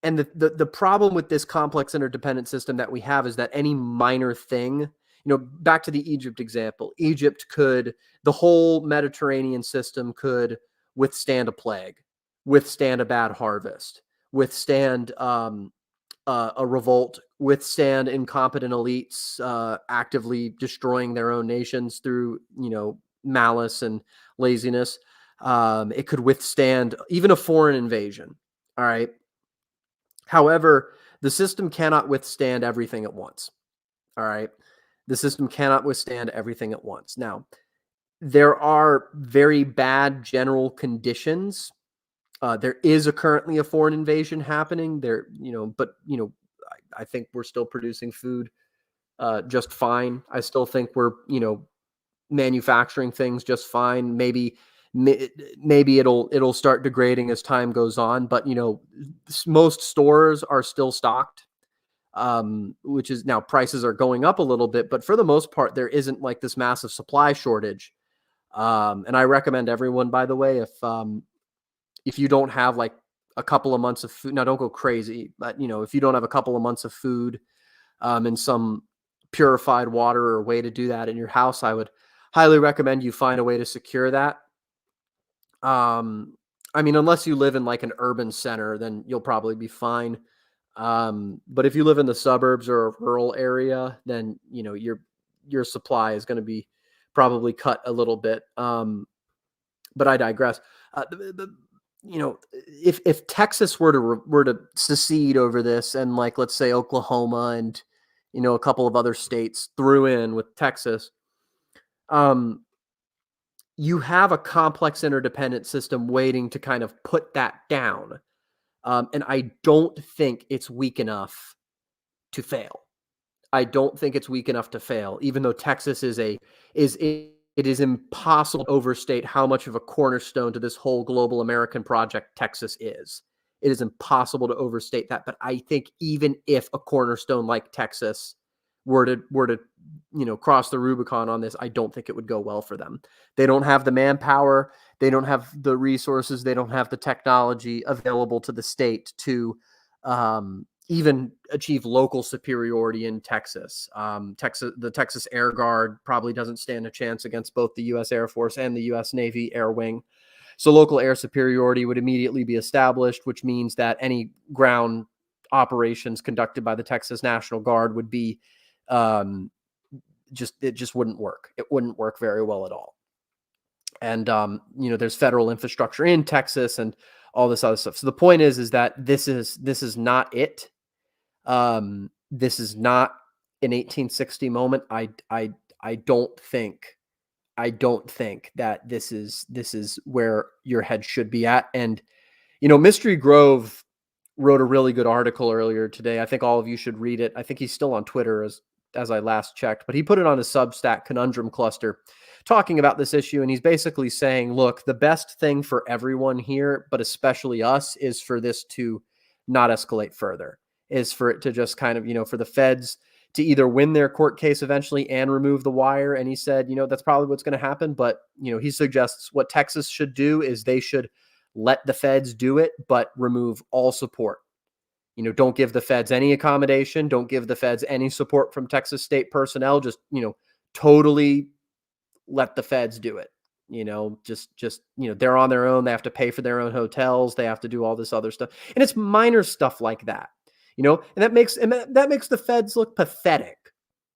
And the problem with this complex interdependent system that we have is that any minor thing, you know, back to the Egypt example, the whole Mediterranean system could withstand a plague, withstand a bad harvest, withstand a revolt, withstand incompetent elites actively destroying their own nations through, you know, malice and laziness. It could withstand even a foreign invasion. All right. However, the system cannot withstand everything at once. All right. The system cannot withstand everything at once. Now, there are very bad general conditions. There is currently a foreign invasion happening there, you know, but, you know, I think we're still producing food just fine. I still think we're, you know, manufacturing things just fine. Maybe it'll start degrading as time goes on, but, you know, most stores are still stocked, which is, now prices are going up a little bit, but for the most part, there isn't like this massive supply shortage. And I recommend everyone, by the way, if you don't have like a couple of months of food, now don't go crazy, but, you know, if you don't have a couple of months of food and some purified water or way to do that in your house, I would highly recommend you find a way to secure that. I mean, unless you live in like an urban center, then you'll probably be fine. But if you live in the suburbs or a rural area, then, you know, your supply is going to be probably cut a little bit. But I digress. if Texas were to secede over this, and like let's say Oklahoma and a couple of other states threw in with Texas, you have a complex interdependent system waiting to kind of put that down. And I don't think it's weak enough to fail. I don't think it's weak enough to fail, even though Texas it is impossible to overstate how much of a cornerstone to this whole global American project Texas is. It is impossible to overstate that. But I think even if a cornerstone like Texas were to cross the Rubicon on this, I don't think it would go well for them. They don't have the manpower, they don't have the resources, they don't have the technology available to the state to even achieve local superiority in Texas. The Texas Air Guard probably doesn't stand a chance against both the U.S. Air Force and the U.S. Navy Air Wing. So local air superiority would immediately be established, which means that any ground operations conducted by the Texas National Guard would be it just wouldn't work. It wouldn't work very well at all. And there's federal infrastructure in Texas and all this other stuff. So the point is that this is not it. This is not an 1860 moment. I don't think that this is where your head should be at. And Mystery Grove wrote a really good article earlier today. I think all of you should read it. I think he's still on Twitter as I last checked, but he put it on his Substack Conundrum Cluster talking about this issue. And he's basically saying, look, the best thing for everyone here, but especially us, is for this to not escalate further, is for it to just kind of, for the feds to either win their court case eventually and remove the wire. And he said, that's probably what's going to happen. But, he suggests what Texas should do is they should let the feds do it, but remove all support. Don't give the feds any accommodation. Don't give the feds any support from Texas state personnel. Just, totally let the feds do it. They're on their own. They have to pay for their own hotels. They have to do all this other stuff. And it's minor stuff like that, and that makes the feds look pathetic.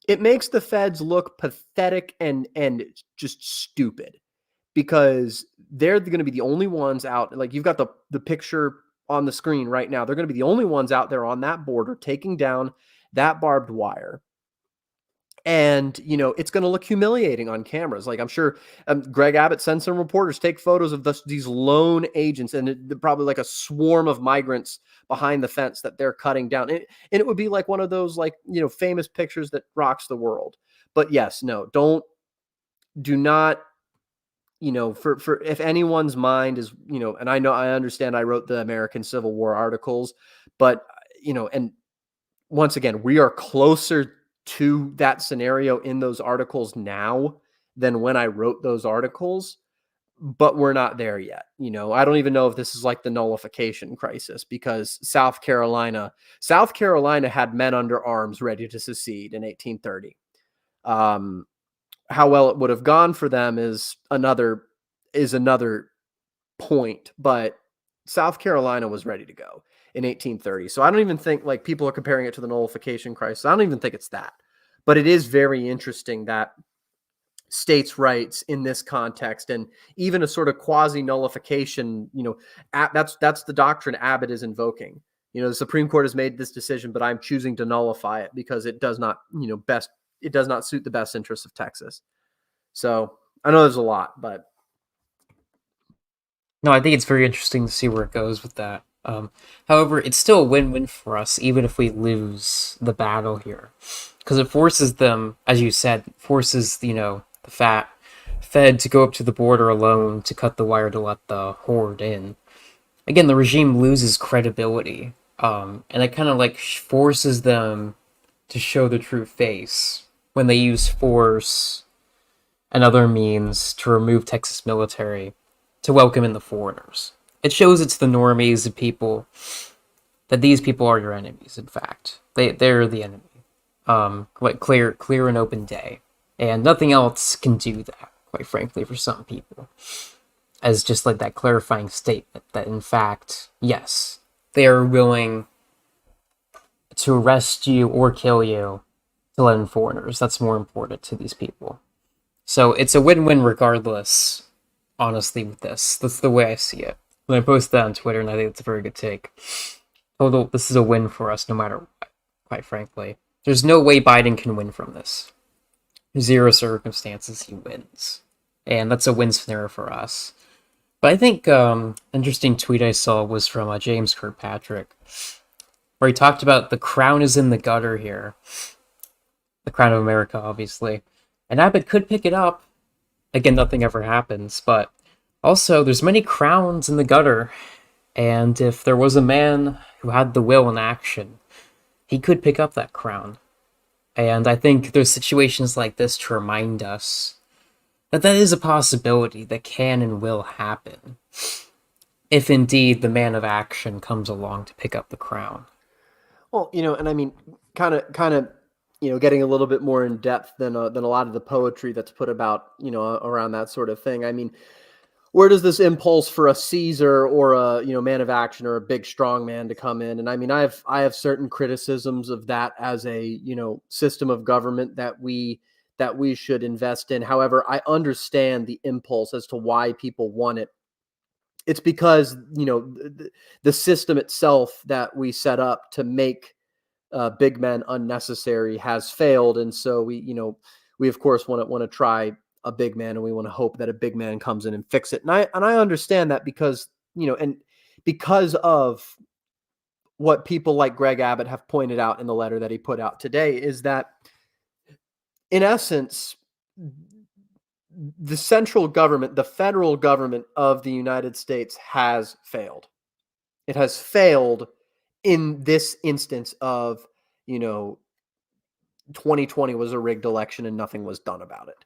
It makes the feds look pathetic and just stupid, because they're going to be the only ones out. Like, you've got the picture on the screen right now. They're going to be the only ones out there on that border taking down that barbed wire. And, it's going to look humiliating on cameras. Like, I'm sure Greg Abbott sends some reporters, take photos of these lone agents, and probably like a swarm of migrants behind the fence that they're cutting down. And it would be like one of those, famous pictures that rocks the world. But yes, no, do not, for if anyone's mind is, and I understand I wrote the American Civil War articles, but, and once again, we are closer to that scenario in those articles now than when I wrote those articles, but we're not there yet. I don't even know if this is like the nullification crisis, because South Carolina had men under arms ready to secede in 1830. How well it would have gone for them is another point, but South Carolina was ready to go in 1830. So I don't even think, like, people are comparing it to the nullification crisis. I don't even think it's that. But it is very interesting that states' rights in this context, and even a sort of quasi-nullification, that's the doctrine Abbott is invoking. The Supreme Court has made this decision, but I'm choosing to nullify it because it does not, it does not suit the best interests of Texas. So I know there's a lot, but no, I think it's very interesting to see where it goes with that. However, it's still a win-win for us, even if we lose the battle here, because it forces them, as you said, the Fed to go up to the border alone to cut the wire to let the horde in. Again, the regime loses credibility, and it kind of forces them to show the true face when they use force and other means to remove Texas military to welcome in the foreigners. It shows it's the normies, the people, that these people are your enemies, in fact. They're the enemy. Clear and open day. And nothing else can do that, quite frankly, for some people. As just that clarifying statement that, in fact, yes, they are willing to arrest you or kill you to let in foreigners. That's more important to these people. So it's a win-win regardless, honestly, with this. That's the way I see it. When I posted that on Twitter, and I think it's a very good take. Total, this is a win for us, no matter what. Quite frankly, there's no way Biden can win from this. Zero circumstances he wins, and that's a win scenario for us. But I think interesting tweet I saw was from James Kirkpatrick, where he talked about the crown is in the gutter here, the crown of America, obviously, and Abbott could pick it up. Again, nothing ever happens, but also there's many crowns in the gutter, and if there was a man who had the will and action, he could pick up that crown. And I think there's situations like this to remind us that that is a possibility that can and will happen, if indeed the man of action comes along to pick up the crown. Well, and I mean, kind of, getting a little bit more in depth than a lot of the poetry that's put about, around that sort of thing. I mean, where does this impulse for a Caesar or a man of action or a big strong man to come in? And I mean, I have certain criticisms of that as a system of government that we should invest in. However, I understand the impulse as to why people want it. It's because the system itself that we set up to make big men unnecessary has failed, and so we of course want to try a big man, and we want to hope that a big man comes in and fix it. And I understand that because and because of what people like Greg Abbott have pointed out in the letter that he put out today, is that in essence the central government, the federal government of the United States has failed. It has failed in this instance of 2020 was a rigged election and nothing was done about it.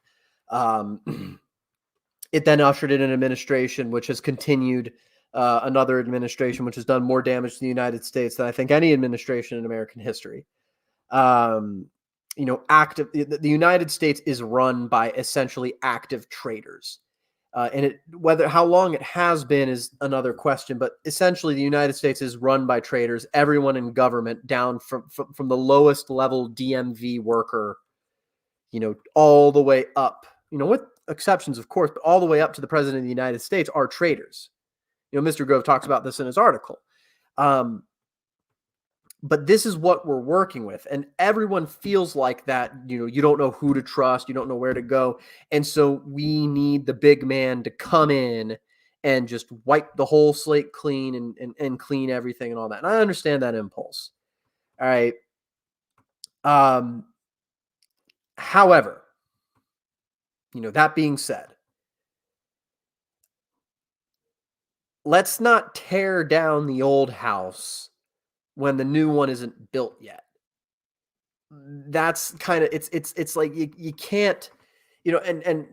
It then ushered in an administration which has continued another administration which has done more damage to the United States than I think any administration in American history. The United States is run by essentially active traitors. And how long it has been is another question, but essentially the United States is run by traitors. Everyone in government, down from the lowest level DMV worker, all the way up, with exceptions, of course, but all the way up to the president of the United States are traitors. Mr. Grove talks about this in his article. But this is what we're working with. And everyone feels like that, you don't know who to trust. You don't know where to go. And so we need the big man to come in and just wipe the whole slate clean and clean everything and all that. And I understand that impulse. All right. However, that being said, let's not tear down the old house when the new one isn't built yet. That's kind of, it's like you can't, and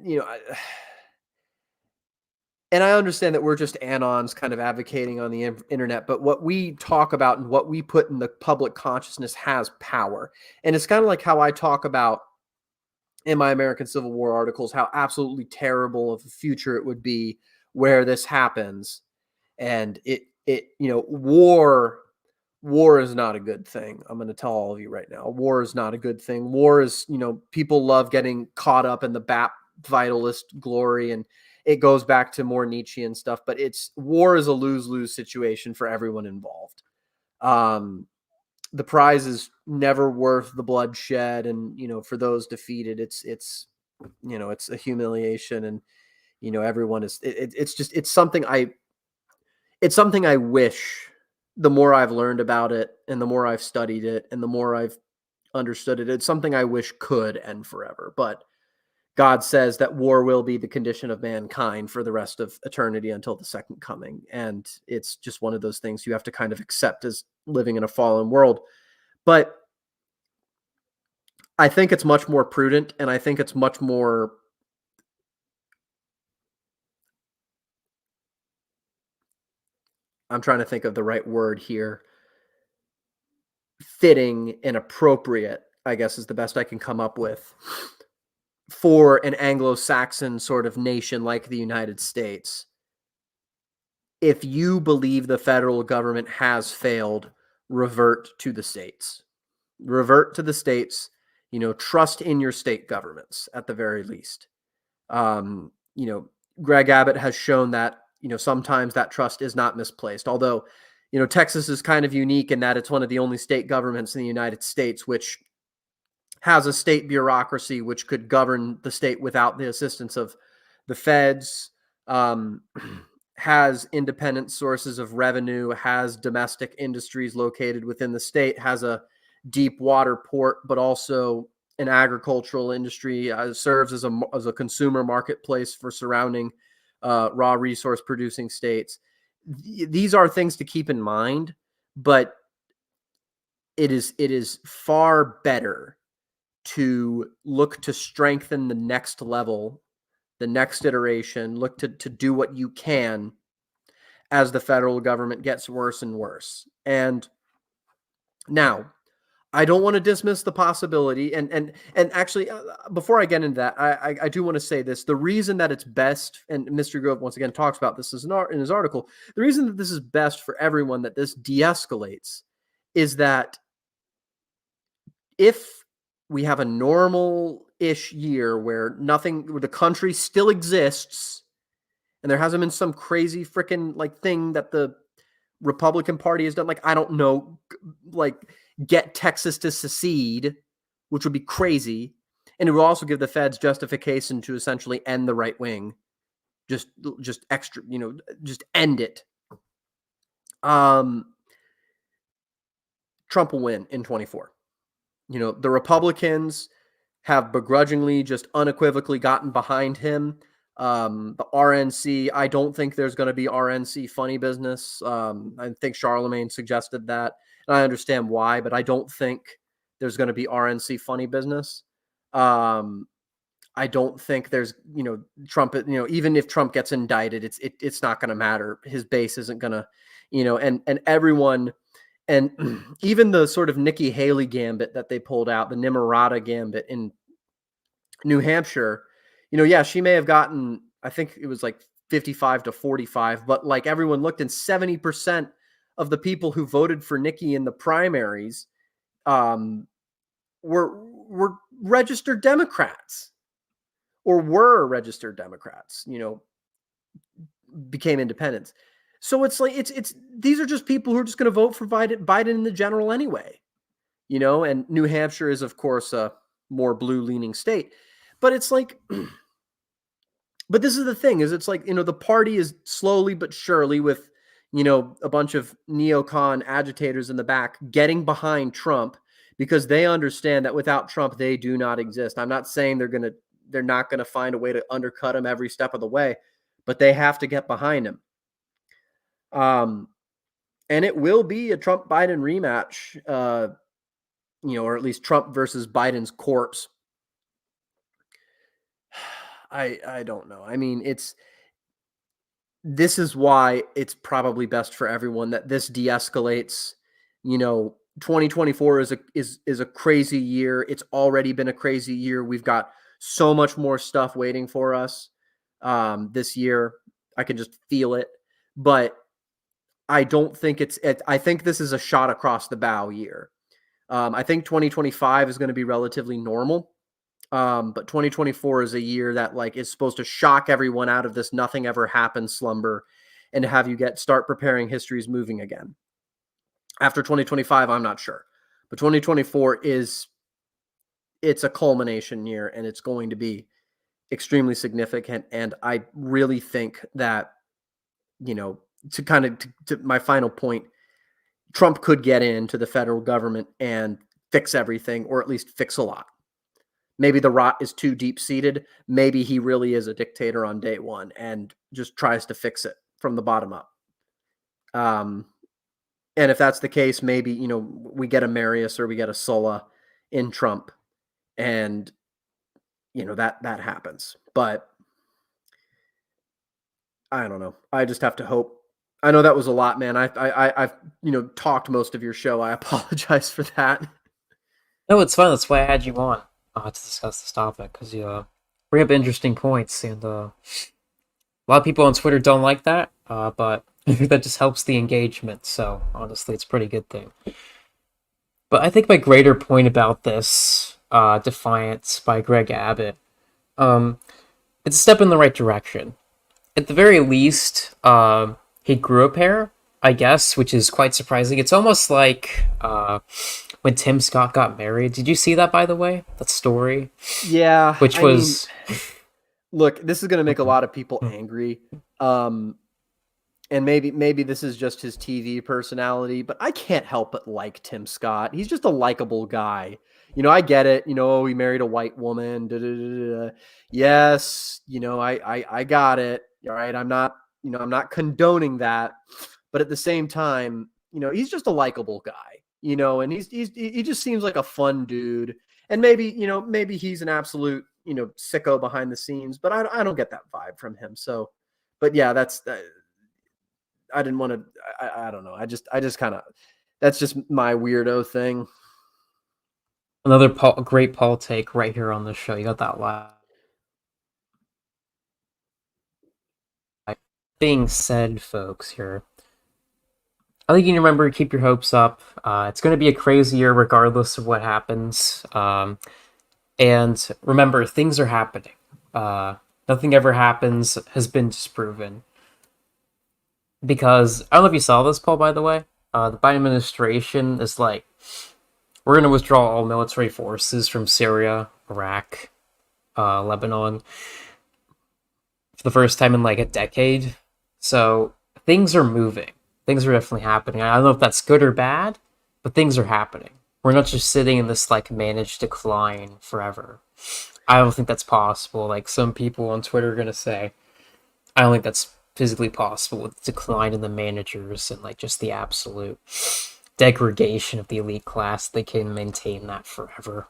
I understand that we're just anons kind of advocating on the internet, but what we talk about and what we put in the public consciousness has power. And it's kind of like how I talk about in my American Civil War articles, how absolutely terrible of a future it would be where this happens. And war is not a good thing. I'm going to tell all of you right now, war is not a good thing. War is, people love getting caught up in the Bap vitalist glory, and it goes back to more Nietzschean stuff, but war is a lose-lose situation for everyone involved. The prize is never worth the bloodshed. And, for those defeated, it's a humiliation. And, everyone is, it's something I wish, the more I've learned about it and the more I've studied it and the more I've understood it, it's something I wish could end forever. But God says that war will be the condition of mankind for the rest of eternity until the second coming. And it's just one of those things you have to kind of accept as living in a fallen world. But I think it's much more prudent, and I think it's much more I'm trying to think of the right word here. Fitting and appropriate, I guess, is the best I can come up with for an Anglo-Saxon sort of nation like the United States. If you believe the federal government has failed, revert to the states. Revert to the states. Trust in your state governments at the very least. Greg Abbott has shown that sometimes that trust is not misplaced. Although, Texas is kind of unique in that it's one of the only state governments in the United States which has a state bureaucracy which could govern the state without the assistance of the feds, has independent sources of revenue, has domestic industries located within the state, has a deep water port, but also an agricultural industry, serves as a consumer marketplace for surrounding raw resource producing states. These are things to keep in mind, but it is far better to look to strengthen the next level, the next iteration, look to do what you can as the federal government gets worse and worse. And now, I don't want to dismiss the possibility, and actually, before I get into that, I do want to say this: the reason that it's best, and Mr. Grove once again talks about this in his article, the reason that this is best for everyone, that this de-escalates, is that if we have a normal-ish year where the country still exists, and there hasn't been some crazy freaking thing that the Republican Party has done, I don't know, get Texas to secede, which would be crazy, and it would also give the feds justification to essentially end the right wing, just extra, just end it. Trump will win in 24. The Republicans have begrudgingly, just unequivocally gotten behind him. The RNC, I don't think there's going to be RNC funny business. I think Charlemagne suggested that, and I understand why, but I don't think there's going to be RNC funny business. I don't think there's, Trump, even if Trump gets indicted, it's not going to matter. His base isn't going to, and everyone, and even the sort of Nikki Haley gambit that they pulled out, the Nimrata gambit in New Hampshire, yeah, she may have gotten, I think it was 55 to 45, but everyone looked, and 70% of the people who voted for Nikki in the primaries were registered Democrats, or were registered Democrats, became independents. So it's these are just people who are just going to vote for Biden in the general anyway, and New Hampshire is, of course, a more blue leaning state, but it's but this is the thing, is the party is slowly but surely, with, a bunch of neocon agitators in the back, getting behind Trump, because they understand that without Trump, they do not exist. I'm not saying they're not going to find a way to undercut him every step of the way, but they have to get behind him. And it will be a Trump-Biden rematch, or at least Trump versus Biden's corpse. I don't know. I mean, this is why it's probably best for everyone that this de-escalates. 2024 is a crazy year. It's already been a crazy year. We've got so much more stuff waiting for us this year. I can just feel it. But I don't think I think this is a shot across the bow year. I think 2025 is going to be relatively normal. But 2024 is a year that is supposed to shock everyone out of this nothing ever happened slumber, and to have you start preparing histories moving again. After 2025, I'm not sure, but 2024 it's a culmination year, and it's going to be extremely significant. And I really think that, to my final point, Trump could get into the federal government and fix everything, or at least fix a lot. Maybe the rot is too deep-seated. Maybe he really is a dictator on day one and just tries to fix it from the bottom up. And if that's the case, maybe, we get a Marius or we get a Sulla in Trump, and, that happens. But I don't know. I just have to hope. I know that was a lot, man. I've talked most of your show. I apologize for that. No, it's fun. That's why I had you on. To discuss this topic, because you bring up interesting points, and a lot of people on Twitter don't like that, but I think that just helps the engagement, so honestly it's a pretty good thing. But I think my greater point about this Defiance by Greg Abbott, it's a step in the right direction. at the very least, he grew a pair, I guess, which is quite surprising. It's almost like when Tim Scott got married. Did you see that, by the way? That story, Yeah, which I mean, was look, this is going to make a lot of people angry. Um, and maybe this is just his TV personality, but I can't help but like Tim Scott. He's just a likable guy. I get it. Oh, he married a white woman. Da, da, da, da. Yes, I got it. All right, I'm not condoning that, but at the same time, he's just a likable guy. And he just seems like a fun dude. And maybe he's an absolute sicko behind the scenes, but I don't get that vibe from him. So, but yeah, that's. I didn't want to. I don't know. I just kind of. That's just my weirdo thing. another great Paul take right here on the show. You got that live. Being said, folks, here, I think you remember keep your hopes up. It's going to be a crazy year regardless of what happens. And remember, things are happening. Nothing ever happens has been disproven. Because I don't know if you saw this, Paul. By the way, the Biden administration is like, we're going to withdraw all military forces from Syria, Iraq, Lebanon for the first time in like a decade. So things are moving. Things are definitely happening. I don't know if that's good or bad, but things are happening. We're not just sitting in this like managed decline forever. I don't think that's possible. Like some people on Twitter are gonna say, I don't think that's physically possible with decline in the managers and like just the absolute degradation of the elite class. They can maintain that forever.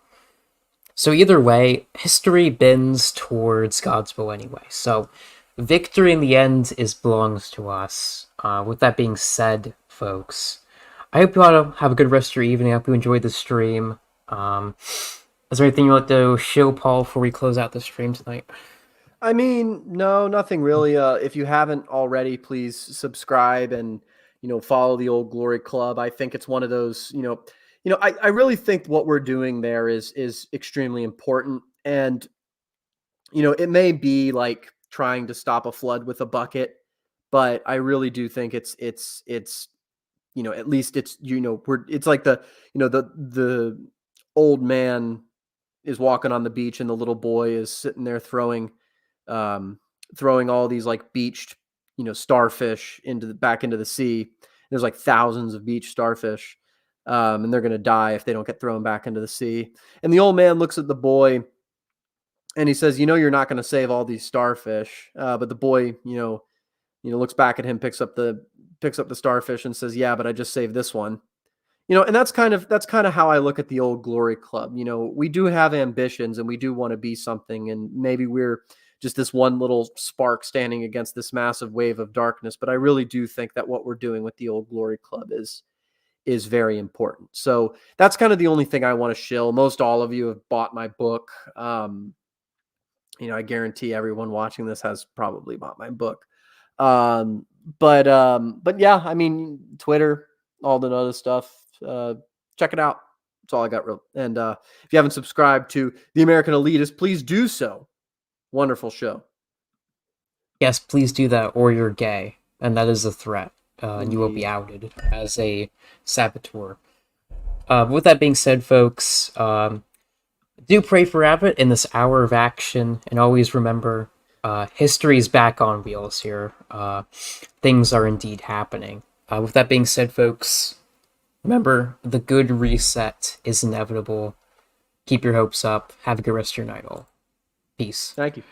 So either way, history bends towards God's will anyway. So victory in the end is belongs to us. With that being said, folks, I hope you all have a good rest of your evening. I hope you enjoyed the stream. Is there anything you'd like to show, Paul, before we close out the stream tonight? I mean, no, nothing really. If you haven't already, please subscribe and follow the Old Glory Club. I think it's one of those. I really think what we're doing there is extremely important, and it may be like trying to stop a flood with a bucket, but I really do think it's at least it's it's like the old man is walking on the beach and the little boy is sitting there um throwing all these like beached starfish back into the sea. There's like thousands of beach starfish, and they're going to die if they don't get thrown back into the sea. And the old man looks at the boy and he says, you're not going to save all these starfish. But the boy, looks back at him, picks up the starfish and says, yeah, but I just saved this one. And that's kind of how I look at the Old Glory Club. We do have ambitions and we do want to be something, and maybe we're just this one little spark standing against this massive wave of darkness. But I really do think that what we're doing with the Old Glory Club is very important. So that's kind of the only thing I want to shill. Most all of you have bought my book. I guarantee everyone watching this has probably bought my book. But yeah, I mean, Twitter, all the other stuff, check it out. That's all I got. And if you haven't subscribed to The American Elitist, please do so. Wonderful show. Yes, please do that, or you're gay, and that is a threat. And you will be outed as a saboteur. With that being said, folks, do pray for Abbott in this hour of action, and always remember, history is back on wheels here. Things are indeed happening. With that being said, folks, remember, the good reset is inevitable. Keep your hopes up. Have a good rest of your night, all. Peace. Thank you.